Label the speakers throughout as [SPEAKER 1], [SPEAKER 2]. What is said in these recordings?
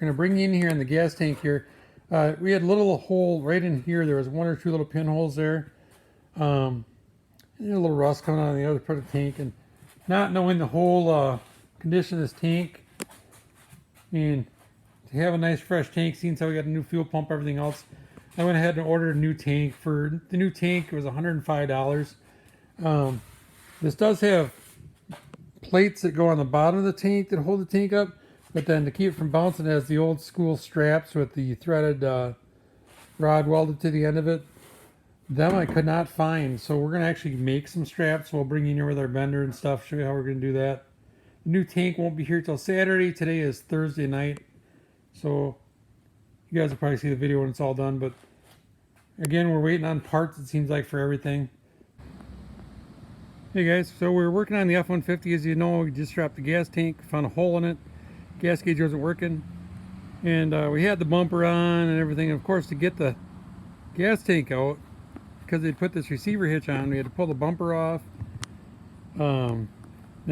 [SPEAKER 1] Going to bring you in here in the gas tank here. We had a little hole right in here. There was one or two little pinholes there. And a little rust coming out of the other part of the tank. And not knowing the whole condition of this tank, and to have a nice fresh tank, seeing how we got a new fuel pump, everything else, I went ahead and ordered a new tank. For the new tank, it was $105. This does have plates that go on the bottom of the tank that hold the tank up, but then to keep it from bouncing, it has the old school straps with the threaded rod welded to the end of it. Them I could not find, so we're going to actually make some straps. We'll bring you in here with our bender and stuff, show you how we're going to do that. The new tank won't be here till Saturday. Today is Thursday night, so you guys will probably see the video when it's all done. But again, we're waiting on parts, it seems like, for everything. Hey guys, so we're working on the F-150. As you know, we just dropped the gas tank, found a hole in it. Gas gauge wasn't working, and we had the bumper on and everything. And of course, to get the gas tank out, because they put this receiver hitch on, we had to pull the bumper off, then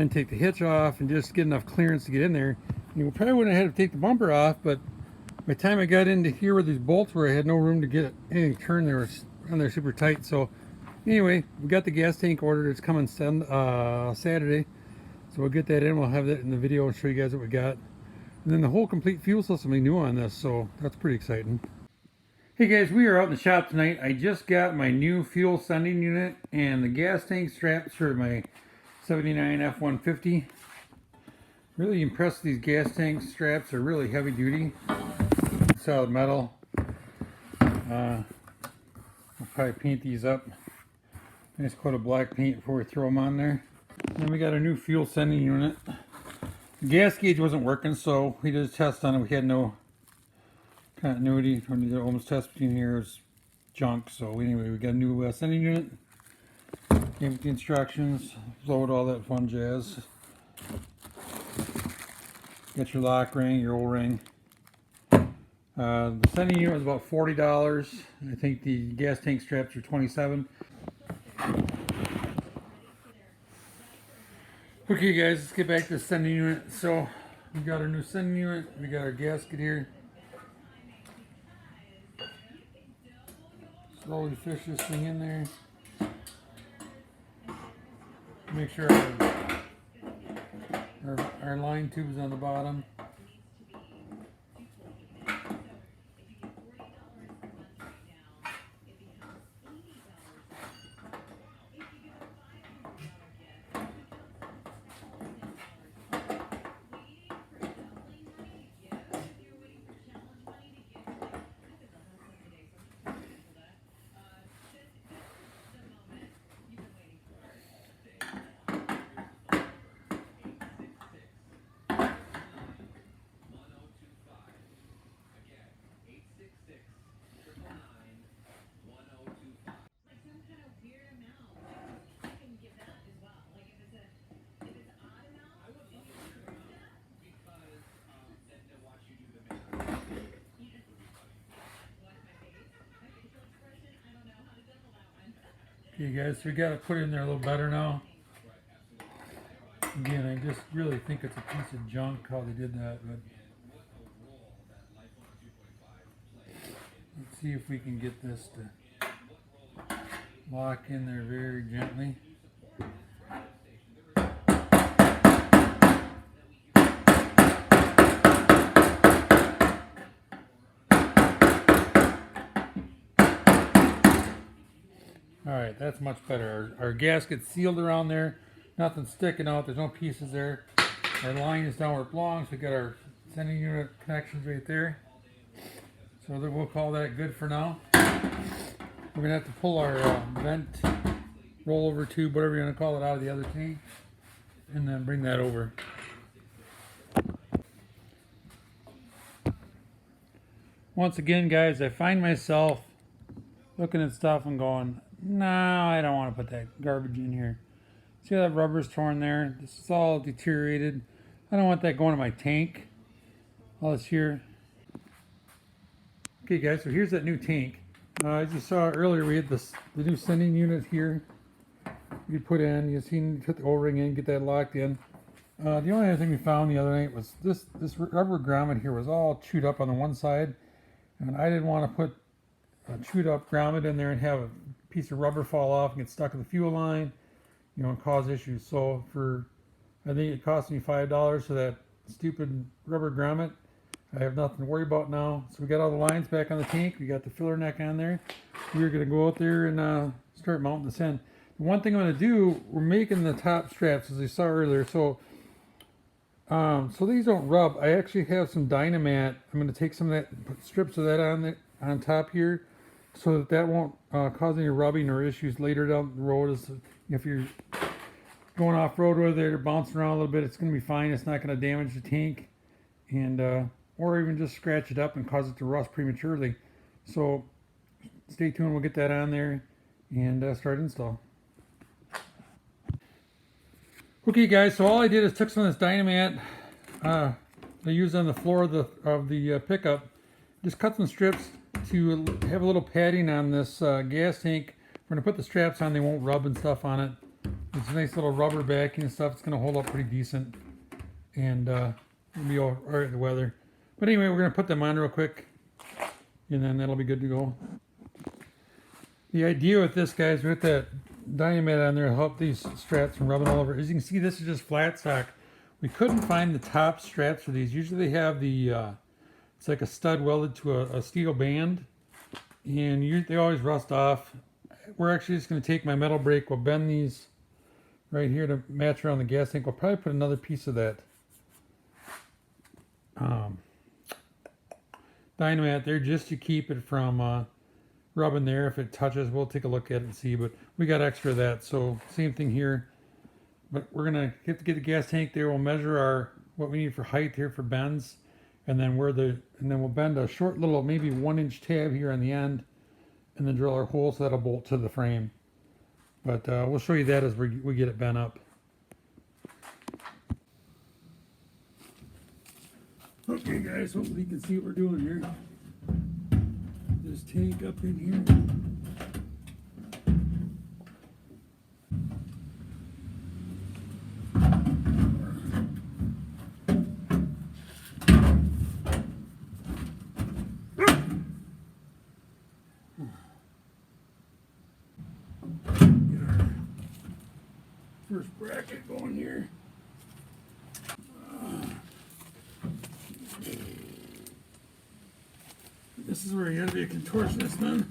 [SPEAKER 1] take the hitch off, and just get enough clearance to get in there. And we probably wouldn't have had to take the bumper off, but by the time I got into here where these bolts were, I had no room to get anything turned. They were on there super tight. So anyway, we got the gas tank ordered. It's coming Saturday, so we'll get that in. We'll have that in the video and show you guys what we got. And then the whole complete fuel system we new on this, so that's pretty exciting. Hey guys, we are out in the shop tonight. I just got my new fuel sending unit and the gas tank straps for my 79 F-150. Really impressed with these gas tank straps. They're really heavy duty, solid metal. We'll probably paint these up. Nice coat of black paint before we throw them on there. Then we got a new fuel sending unit. The gas gauge wasn't working, so we did a test on it. We had no continuity from the ohms test between here. It was junk. So anyway, we got a new sending unit. Came with the instructions, load all that fun jazz. Get your lock ring, your O-ring. The sending unit was about $40. I think the gas tank straps are $27. Okay guys, let's get back to the sending unit. So we got our new sending unit, we got our gasket here. Slowly fish this thing in there. Make sure our line tube is on the bottom. Okay guys, so we got to put it in there a little better now. Again, I just really think it's a piece of junk how they did that, but let's see if we can get this to lock in there very gently. Alright, that's much better. Our gasket's sealed around there. Nothing's sticking out. There's no pieces there. Our line is down where it belongs. We got our sending unit connections right there. So we'll call that good for now. We're going to have to pull our vent rollover tube, whatever you want to call it, out of the other tank. And then bring that over. Once again, guys, I find myself looking at stuff and going, no, I don't want to put that garbage in here. See how that rubber's torn there? This is all deteriorated. I don't want that going in my tank. All this here. Okay guys, so here's that new tank. As you saw earlier, we had the new sending unit here. You put in, you see, put the O-ring in, get that locked in. The only other thing we found the other night was this rubber grommet here was all chewed up on the one side, and I didn't want to put a chewed up grommet in there and have a piece of rubber fall off and get stuck in the fuel line, you know, and cause issues. So I think it cost me $5 for that stupid rubber grommet. I have nothing to worry about now. So we got all the lines back on the tank. We got the filler neck on there. We're gonna go out there and start mounting this in. The one thing I'm gonna do, we're making the top straps as you saw earlier. So these don't rub. I actually have some Dynamat. I'm gonna take some of that, put strips of that on top here, so that won't cause any rubbing or issues later down the road. As if you're going off road with it or bouncing around a little bit, it's gonna be fine. It's not gonna damage the tank, and or even just scratch it up and cause it to rust prematurely. So stay tuned. We'll get that on there and start install. Okay, guys. So all I did is took some of this Dynamat I used on the floor of the pickup. Just cut some strips to have a little padding on this gas tank. We're gonna put the straps on; they won't rub and stuff on it. It's a nice little rubber backing and stuff. It's gonna hold up pretty decent, and it'll be all right with the weather. But anyway, we're gonna put them on real quick, and then that'll be good to go. The idea with this, guys, with that Dynamat on there, to help these straps from rubbing all over. As you can see, this is just flat stock. We couldn't find the top straps for these. Usually they have the it's like a stud welded to a steel band, and they always rust off. We're actually just going to take my metal brake. We'll bend these right here to match around the gas tank. We'll probably put another piece of that Dynamat there just to keep it from rubbing there. If it touches, we'll take a look at it and see, but we got extra of that. So same thing here, but we're gonna have to get the gas tank there. We'll measure what we need for height here for bends, and then we'll bend a short little, maybe 1-inch tab here on the end, and then drill our hole so that'll bolt to the frame. But we'll show you that as we get it bent up. Okay, guys, hopefully you can see what we're doing here. This tank up in here. Get our first bracket going here. This is where you gotta be a contortionist, man.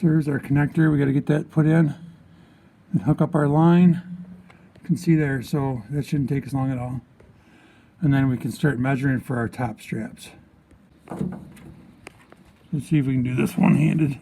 [SPEAKER 1] So here's our connector. We got to get that put in and hook up our line. You can see there, so that shouldn't take us long at all. And then we can start measuring for our top straps. Let's see if we can do this one-handed.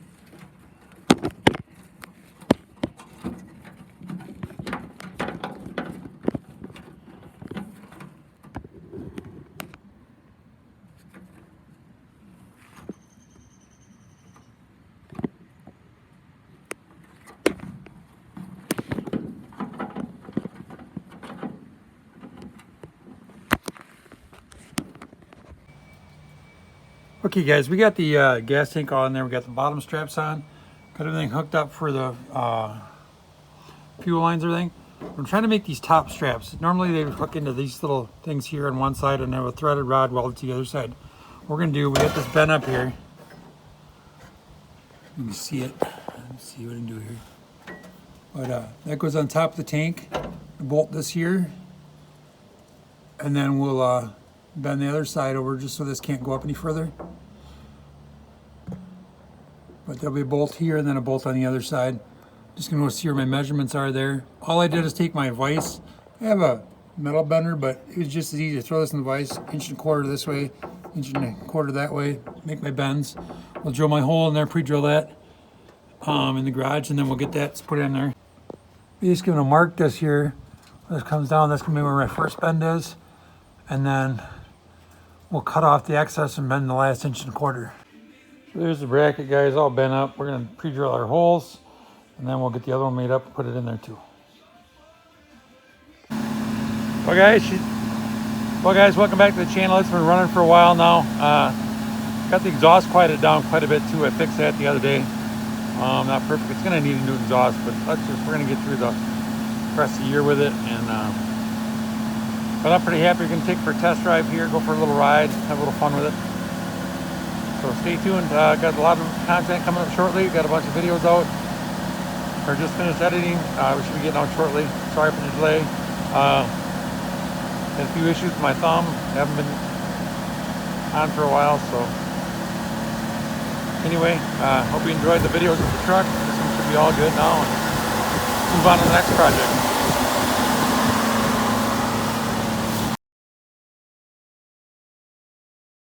[SPEAKER 1] Okay guys, we got the gas tank on there. We got the bottom straps on. Got everything hooked up for the fuel lines and everything. I'm trying to make these top straps. Normally they would hook into these little things here on one side and have a threaded rod welded to the other side. What we're gonna do, we got this bent up here. You can see it. Let's see what I can do here. But that goes on top of the tank. Bolt this here. And then we'll bend the other side over just so this can't go up any further. But there'll be a bolt here and then a bolt on the other side. Just gonna go see where my measurements are there. All I did is take my vise. I have a metal bender, but it was just as easy to throw this in the vise, 1.25 inches this way, 1.25 inches that way, make my bends. We'll drill my hole in there, pre-drill that in the garage, and then we'll get that put in there. We're just gonna mark this here. When this comes down, that's gonna be where my first bend is. And then we'll cut off the excess and bend the last 1.25 inches. So there's the bracket, guys, all bent up. We're gonna pre-drill our holes, and then we'll get the other one made up and put it in there too. Well guys, welcome back to the channel. It's been running for a while now. Got the exhaust quieted down quite a bit too. I fixed that the other day. Not perfect. It's gonna need a new exhaust, but we're gonna get through the rest of the year with it. And but I'm pretty happy. We're gonna take it for a test drive here, go for a little ride, have a little fun with it. So stay tuned. Got a lot of content coming up shortly. Got a bunch of videos out. Or just finished editing. We should be getting out shortly. Sorry for the delay. Had a few issues with my thumb. Haven't been on for a while, so anyway, hope you enjoyed the videos of the truck. This one should be all good now, and move on to the next project.